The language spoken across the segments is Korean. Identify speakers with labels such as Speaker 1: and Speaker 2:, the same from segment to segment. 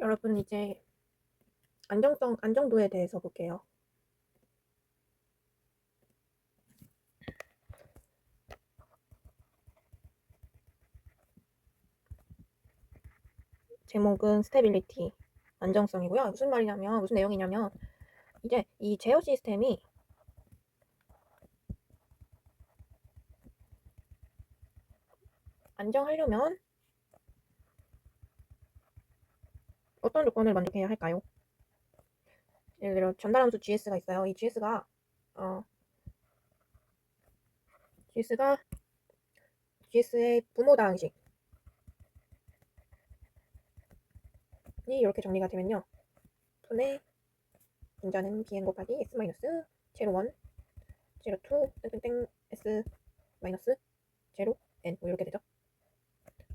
Speaker 1: 여러분 이제 안정도에 대해서 볼게요. 제목은 스테빌리티, 안정성이고요. 무슨 내용이냐면 이제 이 제어 시스템이 안정하려면 어떤 조건을 만족해야 할까요? 예를 들어 전달함수 GS가 있어요. 이 GS가 GS의 부모 다항식이 이렇게 정리가 되면요. 분의 분자는 bn 곱하기 s 마이너스 0, 1, 0, 2, 땡땡땡 s 마이너스 0, n 뭐 이렇게 되죠.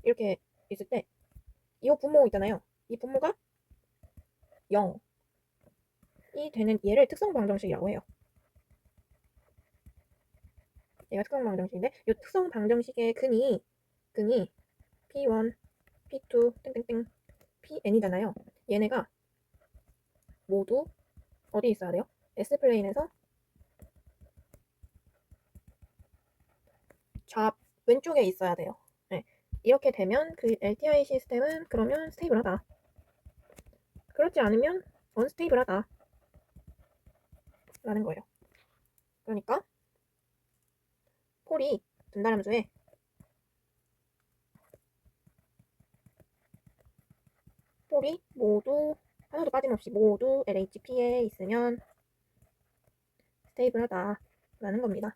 Speaker 1: 이렇게 있을 때 이 분모 있잖아요. 이 분모가 0이 되는 얘를 특성 방정식이라고 해요. 얘가 특성 방정식인데 이 특성 방정식의 근이 P1, P2, 땡땡땡, Pn이잖아요. 얘네가 모두 어디에 있어야 돼요? S플레인에서 왼쪽에 있어야 돼요. 네. 이렇게 되면 그 LTI 시스템은 그러면 스테이블하다. 그렇지 않으면 언스테이블하다 라는 거예요. 그러니까 폴이 분달함수에 폴이 모두 하나도 빠짐없이 모두 LHP에 있으면 스테이블하다 라는 겁니다.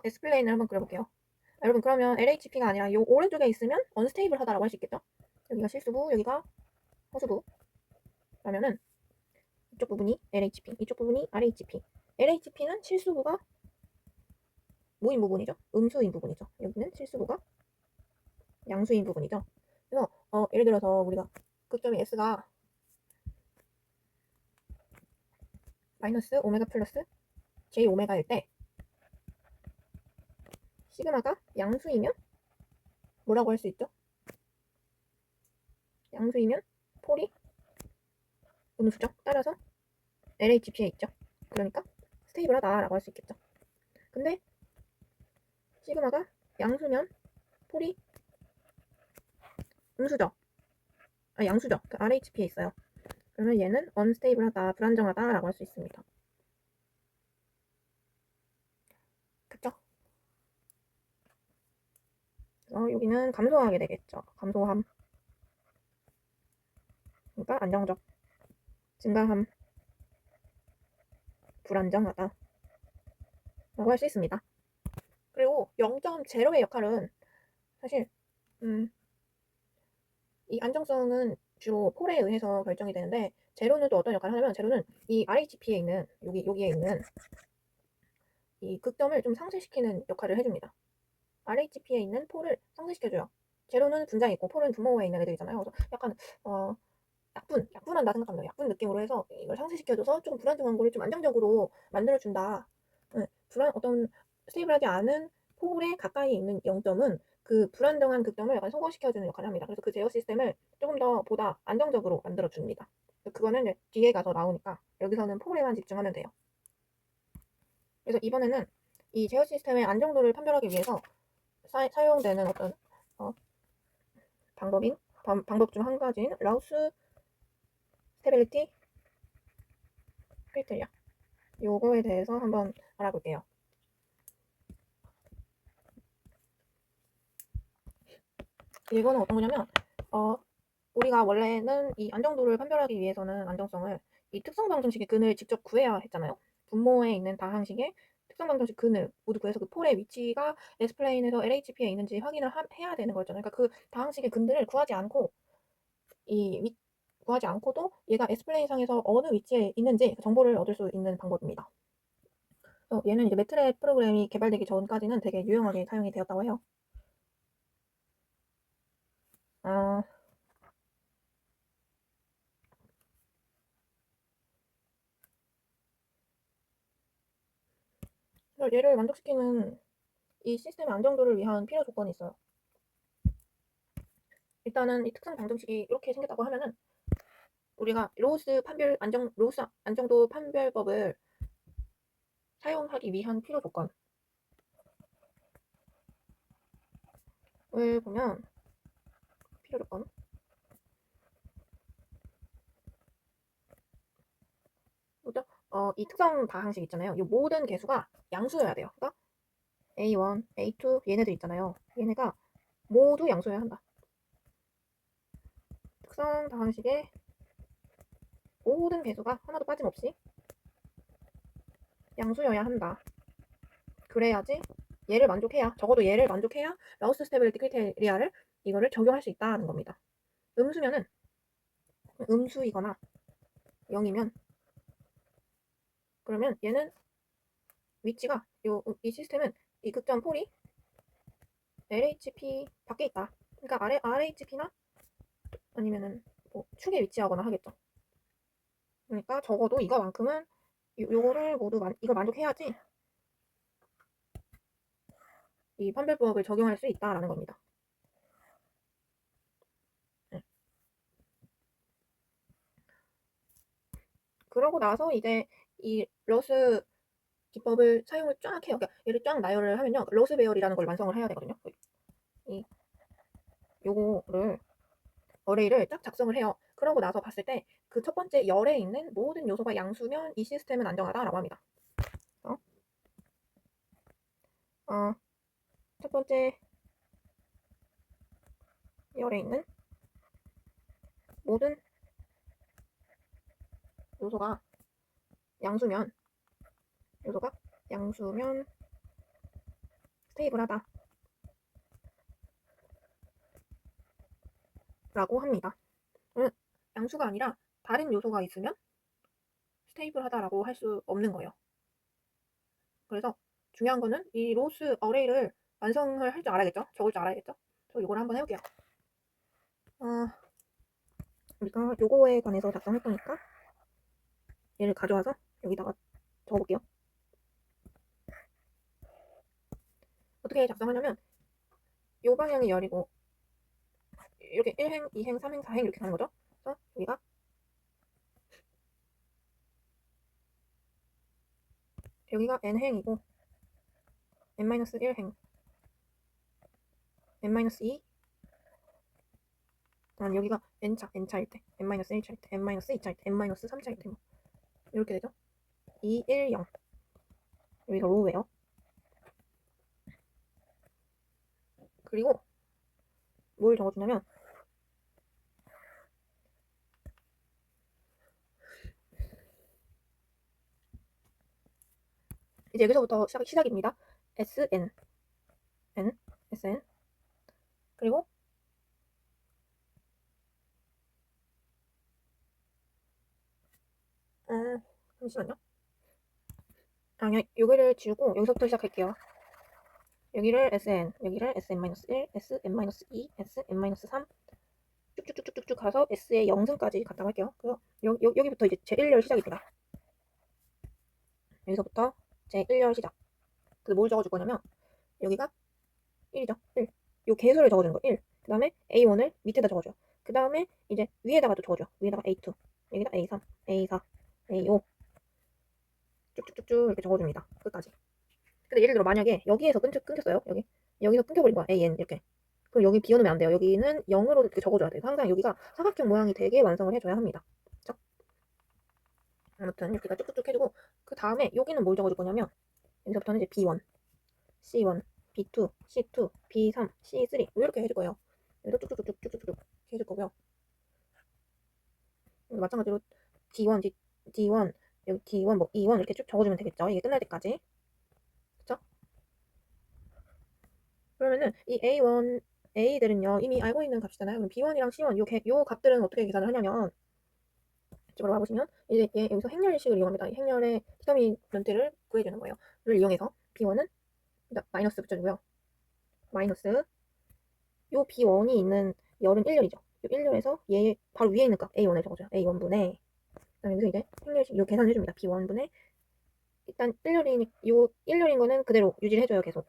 Speaker 1: S플레인을 한번 그려볼게요. 여러분 그러면 LHP가 아니라 이 오른쪽에 있으면 언스테이블 하다라고 할 수 있겠죠? 여기가 실수부, 여기가 허수부 라면은 이쪽 부분이 LHP, 이쪽 부분이 RHP. LHP는 실수부가 무인 부분이죠. 음수인 부분이죠. 여기는 실수부가 양수인 부분이죠. 그래서 예를 들어서 우리가 극점이 S가 마이너스 오메가 플러스 J 오메가일 때 시그마가 양수이면 뭐라고 할 수 있죠? 양수이면 폴이 음수죠. 따라서 LHP에 있죠. 그러니까 스테이블하다라고 할 수 있겠죠. 근데 시그마가 양수면 폴이 음수죠. 양수죠. 그 RHP에 있어요. 그러면 얘는 unstable하다, 불안정하다라고 할 수 있습니다. 그쵸? 여기는 감소하게 되겠죠. 감소함. 그러니까 안정적. 증가함. 불안정하다. 라고 할 수 있습니다. 그리고 0.0의 역할은 사실 이 안정성은 주로 폴에 의해서 결정이 되는데 제로는 또 어떤 역할을 하냐면 제로는 이 RHP에 있는 여기에 있는 이 극점을 좀 상쇄시키는 역할을 해줍니다. RHP에 있는 폴을 상쇄시켜줘요. 제로는 분자에 있고 폴은 분모에 있는 애들이잖아요. 그래서 약간 약분한다 생각합니다. 약분 느낌으로 해서 이걸 상쇄시켜줘서 조금 불안정한 거를 좀 안정적으로 만들어준다. 어떤 스테이블하지 않은 폴에 가까이 있는 0점은 그 불안정한 극점을 약간 소거시켜주는 역할을 합니다. 그래서 그 제어 시스템을 조금 더 보다 안정적으로 만들어줍니다. 그거는 이제 뒤에 가서 나오니까 여기서는 폴에만 집중하면 돼요. 그래서 이번에는 이 제어 시스템의 안정도를 판별하기 위해서 사용되는 어떤 방법 중 한 가지인 라우스 스테빌리티 크리테리아 요거에 대해서 한번 알아볼게요. 이거는 어떤 거냐면 우리가 원래는 이 안정도를 판별하기 위해서는 안정성을 이 특성 방정식의 근을 직접 구해야 했잖아요. 분모에 있는 다항식의 특성 방정식 근을 모두 구해서 그 폴의 위치가 S플레인에서 LHP에 있는지 확인을 해야 되는 거였잖아요. 그러니까 그 다항식의 근들을 구하지 않고도 얘가 S플레인 상에서 어느 위치에 있는지 그 정보를 얻을 수 있는 방법입니다. 얘는 이제 매트랩 프로그램이 개발되기 전까지는 되게 유용하게 사용이 되었다고 해요. 얘를 만족시키는 이 시스템의 안정도를 위한 필요 조건이 있어요. 일단은 이 특성 방정식이 이렇게 생겼다고 하면은 우리가 로스 안정도 판별법을 사용하기 위한 필요 조건을 보면 필요 조건 뭐죠? 이 특성 다항식 있잖아요. 이 모든 개수가 양수여야 돼요. 그러니까 A1, A2 얘네들 있잖아요. 얘네가 모두 양수여야 한다. 특성 다항식의 모든 개수가 하나도 빠짐없이 양수여야 한다. 그래야지 얘를 만족해야, 적어도 얘를 만족해야 라우스 스테빌리티 크리테리아를 이거를 적용할 수 있다는 겁니다. 음수면은 음수이거나 0이면 그러면 얘는 위치가 이 시스템은 이 극점 폴이 LHP 밖에 있다. 그러니까 RHP나 아니면은 뭐 축에 위치하거나 하겠죠. 그러니까 적어도 이거만큼은 요거를 모두 이걸 만족해야지 이 판별법을 적용할 수 있다라는 겁니다. 네. 그러고 나서 이제 이 러스 기법을 사용을 쫙 해요. 그러니까 얘를 쫙 나열을 하면요. 러스 배열이라는 걸 완성을 해야 되거든요. 이 요거를 어레이를 쫙 작성을 해요. 그러고 나서 봤을 때 그 첫 번째 열에 있는 모든 요소가 양수면 이 시스템은 안정하다라고 합니다. 첫 번째 열에 있는 모든 요소가 양수면 스테이블하다 라고 합니다. 양수가 아니라 다른 요소가 있으면 스테이블하다라고 할 수 없는 거예요. 그래서 중요한 거는 이 로스 어레이를 완성을 할 줄 알아야겠죠? 적을 줄 알아야겠죠? 저 이걸 한번 해볼게요. 우리가 요거에 관해서 작성할 거니까 얘를 가져와서 여기다가 적어볼게요. 어떻게 작성하냐면 요 방향이 열이고 이렇게 1행, 2행, 3행, 4행 이렇게 가는 거죠. 그래서 여기가 n행이고 n-1행, n-2 여기가 n차일 때, n-1차일 때, n-2차일 때, n-3차일 때 뭐 이렇게 되죠. 2, 1, 0 여기가 로우예요. 그리고 뭘 적어주냐면 이제 여기서부터 시작입니다. SN SN 그리고 잠시만요. 여기를 지우고 여기서부터 시작할게요. 여기를 SN, 여기를 SN-1, SN-2, SN-3 쭉쭉쭉쭉쭉 가서 S의 0승까지 갔다 할게요. 그래서 여기부터 이제 제1열 시작입니다. 여기서부터 제1열 시작. 그래서 뭘 적어줄 거냐면 여기가 1이죠. 1. 요 개수를 적어주는 거 1. 그 다음에 A1을 밑에다 적어줘요. 그 다음에 이제 위에다가 또 적어줘요. 위에다가 A2, 여기다 A3, A4, A5 쭉쭉쭉쭉 이렇게 적어줍니다. 끝까지. 근데 예를 들어 만약에 여기에서 끊겼어요. 여기서 끊겨버린 거야. AN 이렇게. 그럼 여기 비워놓으면 안 돼요. 여기는 0으로 이렇게 적어줘야 돼요. 항상 여기가 사각형 모양이 되게 완성을 해줘야 합니다. 그쵸? 아무튼 이렇게 쭉쭉쭉 해주고 그 다음에 여기는 뭘 적어줄 거냐면 여기서부터는 이제 B1, C1, B2, C2, B3, C3 이렇게 해줄 거예요. 여기도 쭉쭉쭉쭉쭉쭉 해줄 거고요. 마찬가지로 D1, D1, 여기 D1, 뭐 E1 이렇게 쭉 적어주면 되겠죠. 이게 끝날 때까지. 그쵸? 그러면은 이 A1, A들은요 이미 알고 있는 값이잖아요. 그럼 B1이랑 C1 요 값들은 어떻게 계산을 하냐면 이쪽으로 와보시면 이제 여기서 행렬식을 이용합니다. 이 행렬의 디터미넌트를 구해주는 거예요. 를 이용해서 B1은 마이너스 붙여주고요. 마이너스 요 B1이 있는 열은 1열이죠. 요 1열에서 얘 바로 위에 있는 값 A1을 적어줘요. A1분의 그다음에 여기서 이제 행렬식 요 계산을 해줍니다. B1분의 일단 1열인 거는 그대로 유지를 해줘요. 계속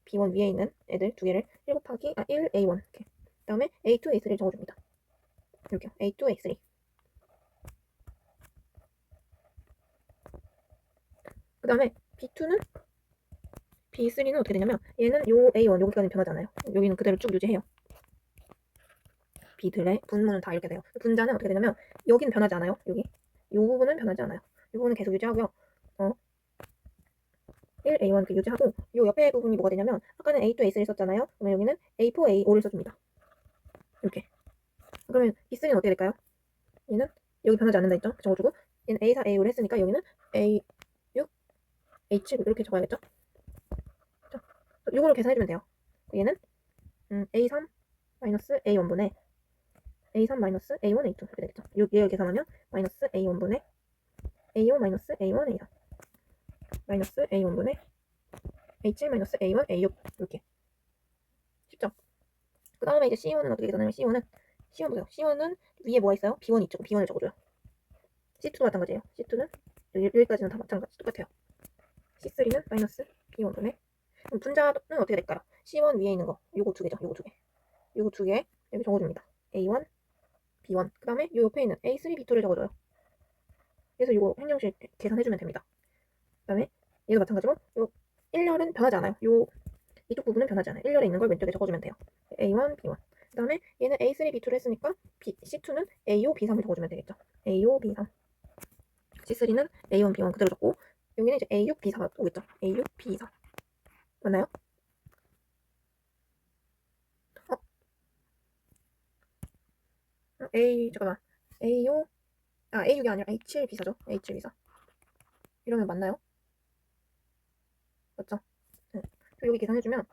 Speaker 1: B1 위에 있는 애들 두 개를 1 A1 이렇게 그 다음에 A2, A3를 적어줍니다. 이렇게요. A2, A3. 그 다음에 B2는 B3는 어떻게 되냐면 얘는 요 A1 여기까지 변하잖아요. 여기는 그대로 쭉 유지해요. B들의 분모는 다 이렇게 돼요. 분자는 어떻게 되냐면 여기는 변하지 않아요. 여기 이 부분은 변하지 않아요. 이 부분은 계속 유지하고요. 1, A1 이렇게 유지하고 이 옆에 부분이 뭐가 되냐면 아까는 A2, A3를 썼잖아요. 그러면 여기는 A4, A5를 써줍니다. 이렇게. 그러면 B3는 어떻게 될까요? 얘는 여기 변하지 않는다 했죠? 적어주고 얘는 A4, A5를 했으니까 여기는 A6, A7 이렇게 적어야겠죠? 자, 이거를 계산해주면 돼요. 얘는 A3 마이너스 A1분의 A3 마이너스 A1, A2 이렇게 되겠죠? 얘를 계산하면 마이너스 A1분의 A5 마이너스 A1, A3 마이너스 A1분의 A7 마이너스 A1, A6 이렇게 쉽죠? 그 다음에 이제 C1은 어떻게 계산하면 C1 보세요. C1은 위에 뭐가 있어요? B1 있죠? B1을 적어줘요. C2도 마찬가지예요. C2는 여기까지는 다 마찬가지 똑같아요. C3는 마이너스 B1분의 그럼 분자는 어떻게 될까요? C1 위에 있는 거 요거 두 개죠. 요거 두 개 여기 적어줍니다. A1, B1 그 다음에 요 옆에 있는 A3, B2를 적어줘요. 그래서 이거 행정식 계산해주면 됩니다. 그 다음에 얘도 마찬가지로 요 1열은 변하지 않아요. 요 이쪽 부분은 변하지 않아요. 1열에 있는 걸 왼쪽에 적어주면 돼요. A1, B1 그 다음에 얘는 A3, B2를 했으니까 C2는 A5, B3을 적어주면 되겠죠. A5, B3 C3는 A1, B1 그대로 적고 여기는 이제 A6, B4가 오겠죠. A6, B4 맞나요? 잠깐만 A6 A6이 아니라 A7 B4죠. A7 B4 이러면 맞나요? 맞죠? 네. 여기 계산해주면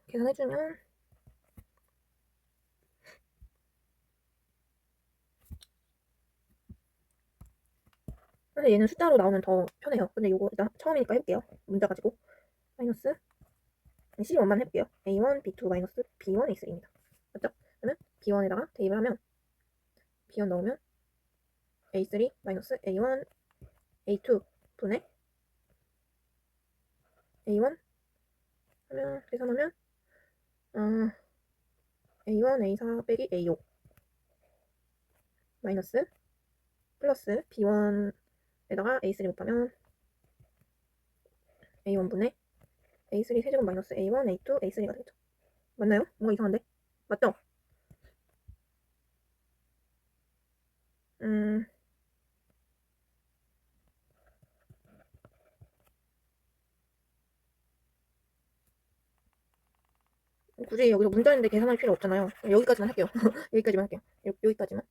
Speaker 1: 계산해주면 사실 얘는 숫자로 나오면 더 편해요. 근데 이거 일단 처음이니까 해볼게요. 문자 가지고 마이너스 C1만 해볼게요. A1, B2 마이너스 B1, A3입니다. 맞죠? 그러면 B1에다가 대입을 하면 B1 넣으면 A3 마이너스 A1, A2 분의 A1 하면 계산하면 A1, A4 빼기 A5 마이너스 플러스 B1에다가 A3 곱하면 A1분의 A3 세제곱 마이너스 A1, A2, A3가 되겠죠. 맞나요? 뭔가 이상한데? 맞죠? 굳이 여기서 문자인데 계산할 필요 없잖아요. 여기까지만 할게요. 여기까지만 할게요. 여기까지만.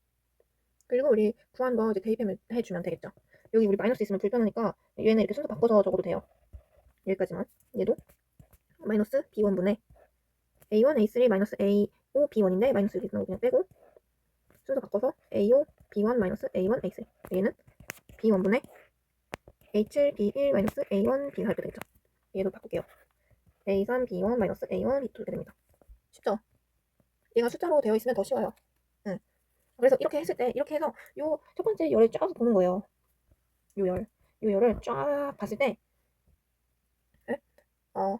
Speaker 1: 그리고 우리 구한 거 이제 대입해주면 되겠죠. 여기 우리 마이너스 있으면 불편하니까 얘는 이렇게 순서 바꿔서 적어도 돼요. 여기까지만. 얘도 마이너스 B1분의 A1, A3 마이너스 A5, B1인데 마이너스 여기 있는 거 그냥 빼고 순서 바꿔서 A5, B1 마이너스 A1, A3 얘는 B1분의 A7, B1 마이너스 A1, B4 이렇게 되겠죠. 얘도 바꿀게요. A3, B1 마이너스 A1, B2 이렇게 됩니다. 쉽죠? 얘가 숫자로 되어 있으면 더 쉬워요. 응. 그래서 이렇게 했을 때 이렇게 해서 요 첫 번째 열을 쫙 보는 거예요. 요 열을 쫙 봤을 때 어,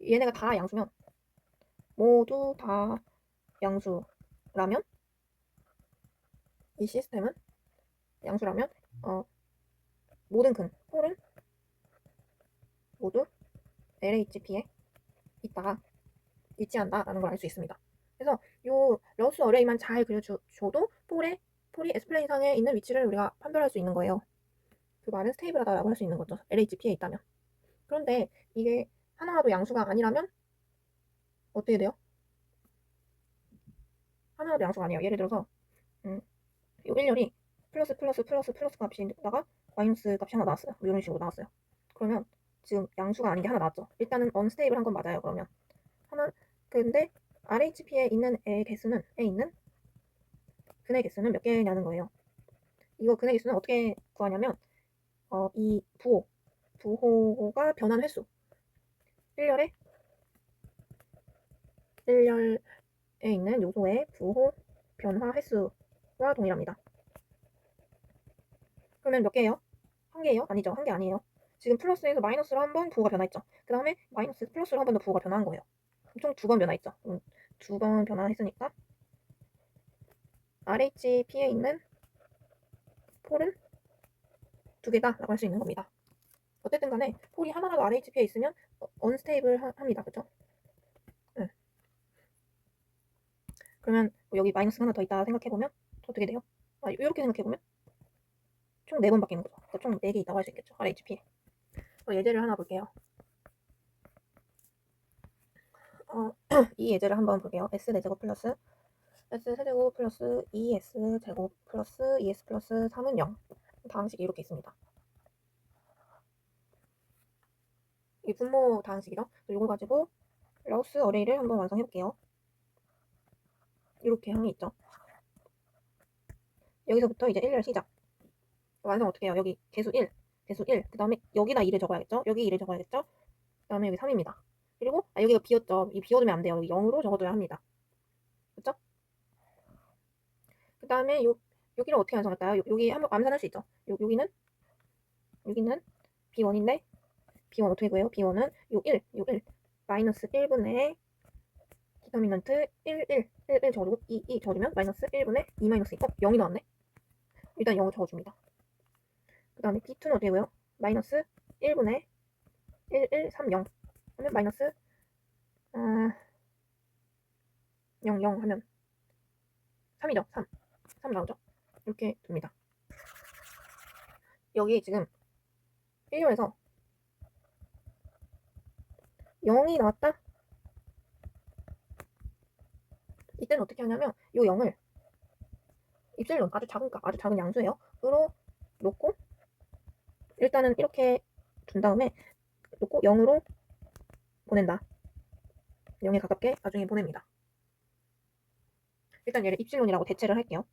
Speaker 1: 얘네가 다 양수면 모두 다 양수라면 이 시스템은 양수라면 모든 홀은 모두 LHP에 있다가 위치한다라는 걸 알 수 있습니다. 그래서 요 러스 어레이만 잘 그려줘도 폴이 S플레인 상에 있는 위치를 우리가 판별할 수 있는 거예요. 그 말은 스테이블하다라고 할 수 있는 거죠. LHP에 있다면. 그런데 이게 하나라도 양수가 아니라면 어떻게 돼요? 하나라도 양수가 아니에요. 예를 들어서 요 1열이 플러스 값이다가 마이너스 값이 하나 나왔어요. 뭐 이런 식으로 나왔어요. 그러면 지금 양수가 아닌 게 하나 나왔죠. 일단은 언스테이블한 건 맞아요. 그러면 근데 RHP에 있는 애 개수는 근의 개수는 몇 개냐는 거예요. 이거 근의 개수는 어떻게 구하냐면 이 부호가 변한 횟수 1열에 있는 요소의 부호 변화 횟수와 동일합니다. 그러면 몇 개예요? 한 개예요? 아니죠. 한 개 아니에요. 지금 플러스에서 마이너스로 한 번 부호가 변화했죠. 그 다음에 마이너스에서 플러스로 한 번 더 부호가 변화한 거예요. 총 2번 변화했죠. 2번 변화했으니까 RHP에 있는 폴은 2개다 라고 할 수 있는 겁니다. 어쨌든 간에 폴이 하나라도 RHP에 있으면 언스테이블 합니다. 그쵸? 응. 그러면 여기 마이너스 하나 더 있다 생각해보면 어떻게 돼요? 이렇게 생각해보면 총 4번 바뀌는 거죠. 그러니까 총 4개 있다고 할 수 있겠죠. RHP에. 예제를 하나 볼게요. 이 예제를 한번 볼게요. S4제곱 플러스 S4제곱 플러스 2S제곱 플러스 2S 플러스 3은 0. 다항식이 이렇게 있습니다. 이 분모 다항식이죠. 이걸 가지고 라우스 어레이를 한번 완성해볼게요. 이렇게 항이 있죠. 여기서부터 이제 1열 시작. 완성 어떻게 해요? 여기 개수 1, 개수 1. 그 다음에 여기다 2를 적어야겠죠? 여기 2를 적어야겠죠? 그 다음에 여기 3입니다. 그리고 여기가 비었죠. 이 비워두면 안 돼요. 여기 0으로 적어둬야 합니다. 그쵸? 그 다음에 여기를 어떻게 완성할까요? 여기 한번 암산할 수 있죠. 여기는 B1인데 B1 어떻게 구해요? B1은 요 1 마이너스 1분의 디터미넌트 1 적어주고 2 적어주면 마이너스 1분의 2 마이너스 2. 0이 나왔네. 일단 0을 적어줍니다. 그 다음에 B2는 어떻게 구해요? 마이너스 1분의 0 하면 마이너스 0 하면 3이죠. 3 나오죠. 이렇게 됩니다. 여기 지금 1열에서 0이 나왔다. 이때는 어떻게 하냐면 이 0을 입실론 아주 작은 양수예요. 으로 놓고 일단은 이렇게 둔 다음에 놓고 0으로 보낸다. 0에 가깝게 나중에 보냅니다. 일단 얘를 입실론이라고 대체를 할게요.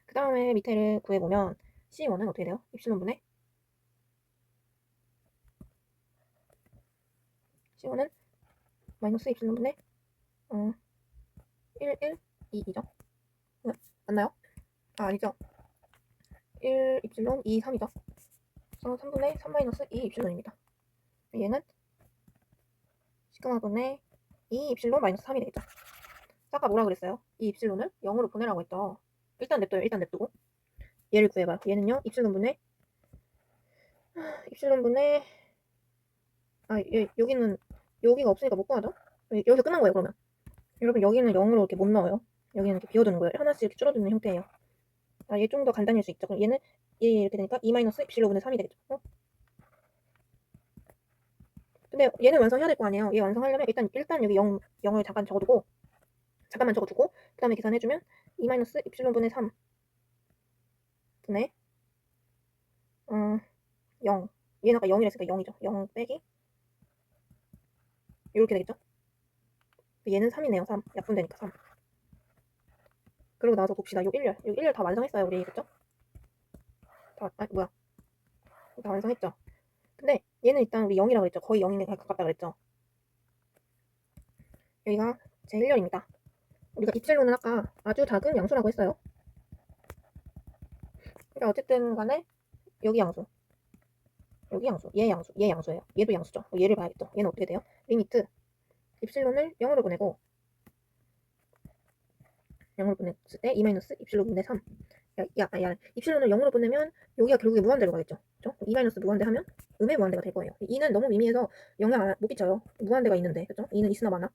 Speaker 1: 그 다음에 밑에를 구해보면 C1은 어떻게 돼요? 입실론분의 C1은 마이너스 입실론분의 1, 2죠. 맞나요? 아니죠. 1 입실론 2, 3이죠. 그래서 3분의 3 마이너스 2 입실론입니다. 얘는 시그마분의 2 입실론 마이너스 3이 되겠죠. 아까 뭐라 그랬어요? 이 입실론을 0으로 보내라고 했죠. 일단 냅둬요. 일단 냅두고 얘를 구해봐요. 얘는요. 입실론분의 여기는 여기가 없으니까 못 구하죠. 여기서 끝난 거예요. 그러면 여러분 여기는 0으로 이렇게 못 넣어요. 여기는 이렇게 비워두는 거예요. 하나씩 이렇게 줄어드는 형태예요. 얘 좀 더 간단할 수 있죠. 그럼 얘는 얘 이렇게 되니까 2 마이너스 입실론분의 3이 되겠죠. 근데 얘는 완성해야 될 거 아니에요. 얘 완성하려면 일단 여기 0을 잠깐만 적어두고 그 다음에 계산해주면 2 마이너스 입실론분의 3 분의 0 얘는 아까 0이라 했으니까 0이죠. 0 빼기 이렇게 되겠죠. 얘는 3이네요. 3 약분되니까 3. 그리고 나서 봅시다. 요 1열 다 완성했어요. 우리 그쵸? 다 완성했죠. 근데 얘는 일단 우리 0이라고 그랬죠. 거의 0에 가깝다 그랬죠. 여기가 제 1열입니다. 우리가 입실론은 아까 아주 작은 양수라고 했어요. 그러니까 어쨌든 간에 여기 양수, 얘 양수예요. 얘도 양수죠. 얘를 봐야겠죠. 얘는 어떻게 돼요? 리미트 입실론을 0으로 보내고 0으로 보냈을 때 2 마이너스 입실론분의 3. 입실론을 0으로 보내면 여기가 결국에 무한대로 가겠죠. 그죠? 2 마이너스 무한대 하면 음의 무한대가 될 거예요. 2는 너무 미미해서 영향 못 끼쳐요. 무한대가 있는데, 그죠? 2는 있으나 마나.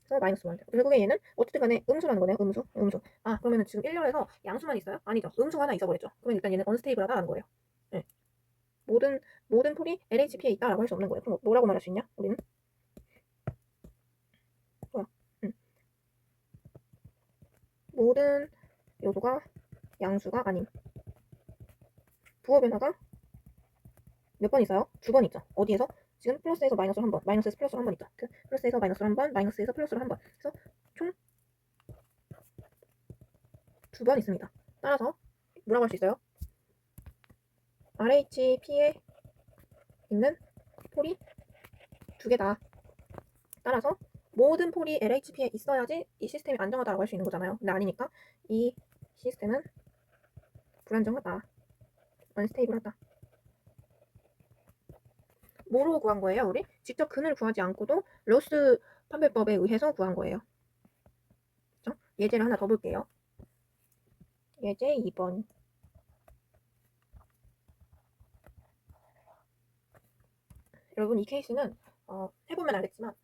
Speaker 1: 그래서 마이너스 무한대. 결국에 얘는 어쨌든 간에 음수라는 거네요. 음수. 그러면은 지금 1열에서 양수만 있어요? 아니죠. 음수가 하나 있어버렸죠. 그러면 일단 얘는 언스테이블하다는 거예요. 네. 모든 폴이 LHP에 있다라고 할 수 없는 거예요. 그럼 뭐라고 말할 수 있냐? 우리는 모든 요소가 양수가 아닌 부호 변화가 몇 번 있어요? 2번 있죠. 어디에서? 지금 플러스에서 마이너스로 한 번, 마이너스에서 플러스로 한 번 있죠. 플러스에서 마이너스로 한 번, 마이너스에서 플러스로 한 번. 그래서 총 2번 있습니다. 따라서 뭐라고 할 수 있어요? RHP에 있는 폴이 2개다. 따라서 모든 폴이 LHP에 있어야지 이 시스템이 안정하다고 할 수 있는 거잖아요. 근데 아니니까 이 시스템은 불안정하다. 언스테이블하다. 뭐로 구한 거예요? 우리 직접 근을 구하지 않고도 로스 판별법에 의해서 구한 거예요. 그렇죠? 예제를 하나 더 볼게요. 예제 2번. 여러분 이 케이스는 해보면 알겠지만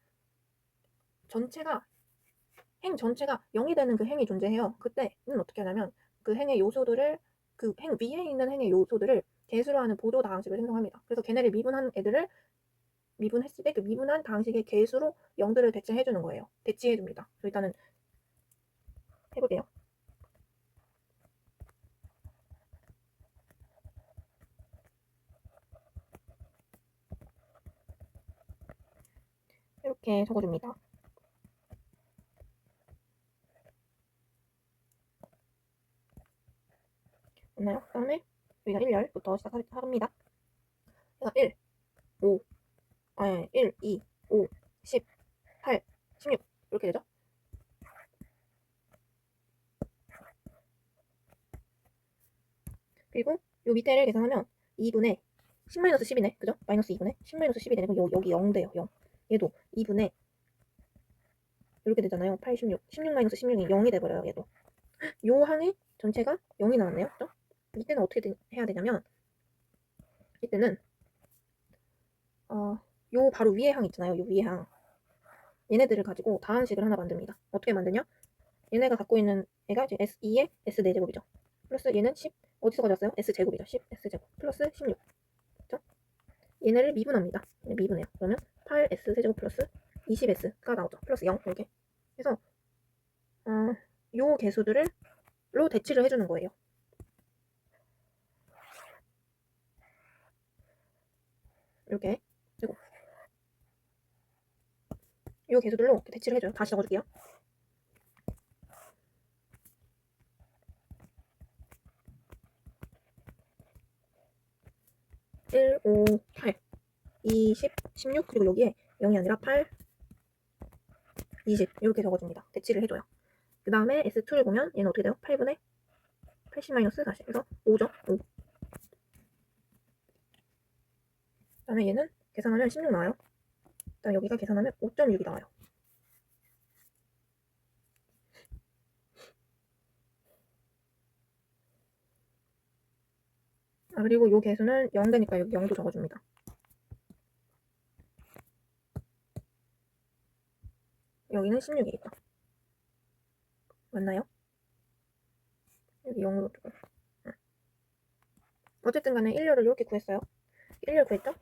Speaker 1: 행 전체가 0이 되는 그 행이 존재해요. 그때는 어떻게 하냐면 그 행의 요소들을 그 행 위에 있는 행의 요소들을 개수로 하는 보도 다항식을 생성합니다. 그래서 걔네를 미분한 애들을 미분했을 때 그 미분한 다항식의 개수로 0들을 대체해 주는 거예요. 대치해 줍니다. 일단은 해볼게요. 이렇게 적어줍니다. 맞나요? 그 다음에 우리가 1열부터 시작합니다. 그래서 1, 5, 1, 2, 5, 10, 8, 16 이렇게 되죠? 그리고 요 밑에를 계산하면 2분의 10-10이네. 그죠? 마이너스 2분의 10-10이 되는 거 여기 0 돼요. 0. 얘도 2분의 이렇게 되잖아요. 8, 16. 16-16이 0이 돼버려요. 얘도. 요 항의 전체가 0이 나왔네요. 그죠? 이때는 어떻게 해야 되냐면 이때는 요 바로 위에 항 있잖아요. 요 위에 항. 얘네들을 가지고 다항식을 하나 만듭니다. 어떻게 만드냐? 얘네가 갖고 있는 애가 이제 S2의 S4제곱이죠. 플러스 얘는 10 어디서 가져왔어요? S제곱이죠. 10 S제곱 플러스 16. 그죠? 얘네를 미분합니다. 미분해요. 그러면 8S 제곱 플러스 20S가 나오죠. 플러스 0 이렇게. 그래서 요 개수들을 로 대치를 해주는 거예요. 이렇게. 그리고 요 개수들로 대치를 해줘요. 다시 적어줄게요. 1, 5, 8, 20, 16 그리고 여기에 0이 아니라 8, 20 이렇게 적어줍니다. 대치를 해줘요. 그 다음에 S2를 보면 얘는 어떻게 돼요? 8분의 80-40 그래서 5죠. 5. 그 다음에 얘는 계산하면 16 나와요. 그 다음에 여기가 계산하면 5.6이 나와요. 그리고 요 개수는 0 되니까 여기 0도 적어줍니다. 여기는 16이겠죠. 맞나요? 여기 0으로 두고. 어쨌든 간에 1렬을 이렇게 구했어요. 1렬 구했죠?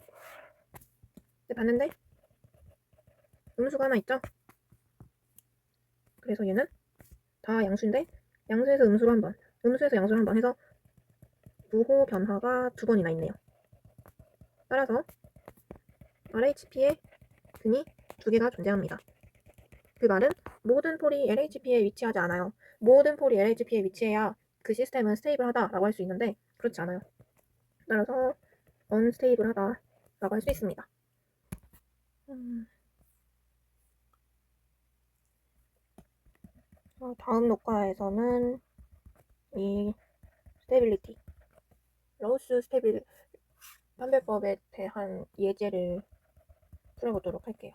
Speaker 1: 근데 봤는데 음수가 하나 있죠? 그래서 얘는 다 양수인데 양수에서 음수로 한 번, 음수에서 양수로 한 번 해서 부호 변화가 2번이나 있네요. 따라서 RHP의 근이 2개가 존재합니다. 그 말은 모든 폴이 LHP에 위치하지 않아요. 모든 폴이 LHP에 위치해야 그 시스템은 스테이블하다라고 할 수 있는데 그렇지 않아요. 따라서 언스테이블하다라고 할 수 있습니다. 다음 녹화에서는 이 스테빌리티, 로우스 스테빌 판별법에 대한 예제를 풀어보도록 할게요.